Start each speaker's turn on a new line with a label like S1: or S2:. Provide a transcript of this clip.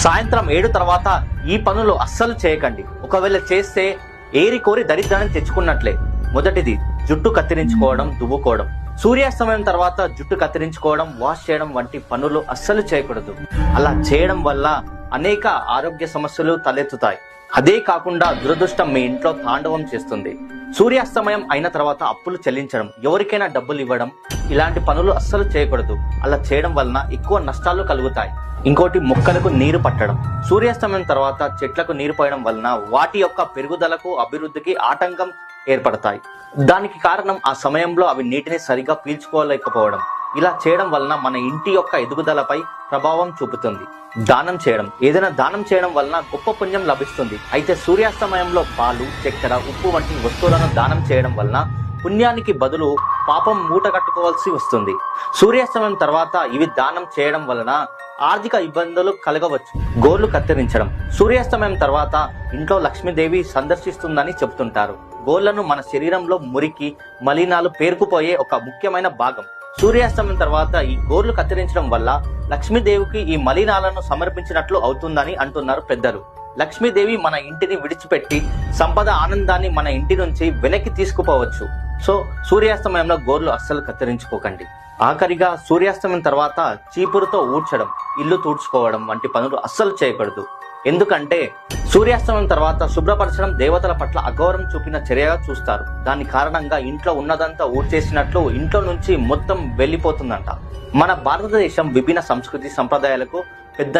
S1: సాయంత్రం 7 తర్వాత ఈ పనులు అస్సలు చేయకండి. ఒకవేళ చేస్తే ఏరి కోరి దరిద్రాన్ని తెచ్చుకున్నట్లే. మొదటిది జుట్టు కత్తిరించుకోవడం, దువ్వుకోవడం. సూర్యాస్తమయం తర్వాత జుట్టు కత్తిరించుకోవడం, వాష్ చేయడం వంటి పనులు అస్సలు చేయకూడదు. అలా చేయడం వల్ల అనేక ఆరోగ్య సమస్యలు తలెత్తుతాయి. అదే కాకుండా దురదృష్టం మీ ఇంట్లో తాండవం చేస్తుంది. సూర్యాస్తమయం అయిన తర్వాత అప్పులు చెల్లించడం, ఎవరికైనా డబ్బులు ఇవ్వడం, ఇలాంటి పనులు అస్సలు చేయకూడదు. అలా చేయడం వలన ఎక్కువ నష్టాలు కలుగుతాయి. ఇంకోటి, మొక్కలకు నీరు పట్టడం. సూర్యాస్తమయం తర్వాత చెట్లకు నీరు పోయడం వలన వాటి యొక్క పెరుగుదలకు, అభివృద్ధికి ఆటంకం ఏర్పడతాయి. దానికి కారణం ఆ సమయంలో అవి నీటిని సరిగా పీల్చుకోలేకపోవడం. ఇలా చేయడం వలన మన ఇంటి యొక్క ఎదుగుదలపై ప్రభావం చూపుతుంది. దానం చేయడం. ఏదైనా దానం చేయడం వలన గొప్ప పుణ్యం లభిస్తుంది. అయితే సూర్యాస్తమయంలో పాలు, చక్కెర, ఉప్పు వంటి వస్తువులను దానం చేయడం వలన పుణ్యానికి బదులు పాపం మూట కట్టుకోవాల్సి వస్తుంది. సూర్యాస్తమయం తర్వాత ఇవి దానం చేయడం వలన ఆర్థిక ఇబ్బందులు కలగవచ్చు. గోర్లు కత్తిరించడం. సూర్యాస్తమయం తర్వాత ఇంట్లో లక్ష్మీదేవి సందర్శిస్తుందని చెబుతుంటారు. గోర్లను మన శరీరంలో మురికి, మలినాలు పేరుకుపోయే ఒక ముఖ్యమైన భాగం. సూర్యాస్తమయం తర్వాత ఈ గోర్లు కత్తిరించడం వల్ల లక్ష్మీదేవికి ఈ మలినాలను సమర్పించినట్లు అవుతుందని అంటున్నారు పెద్దలు. లక్ష్మీదేవి మన ఇంటిని విడిచిపెట్టి సంపద, ఆనందాన్ని మన ఇంటి నుంచి వెనక్కి తీసుకుపోవచ్చు. సో సూర్యాస్తమయంలో గోర్లు అస్సలు కత్తిరించుకోకండి. ఆఖరిగా సూర్యాస్తమయం తర్వాత చీపురుతో ఊడ్చడం, ఇల్లు తుడుచుకోవడం వంటి పనులు అస్సలు చేయకూడదు. ఎందుకంటే సూర్యాస్తమయం తర్వాత శుభ్రపరచడం దేవతల పట్ల అగౌరవం చూపిన చర్యగా చూస్తారు. దాని కారణంగా ఇంట్లో ఉన్నదంతా ఊడ్చేసినట్లు ఇంట్లో నుంచి మొత్తం వెళ్ళిపోతుందంట. మన భారతదేశం విభిన్న సంస్కృతి సంప్రదాయాలకు పెద్ద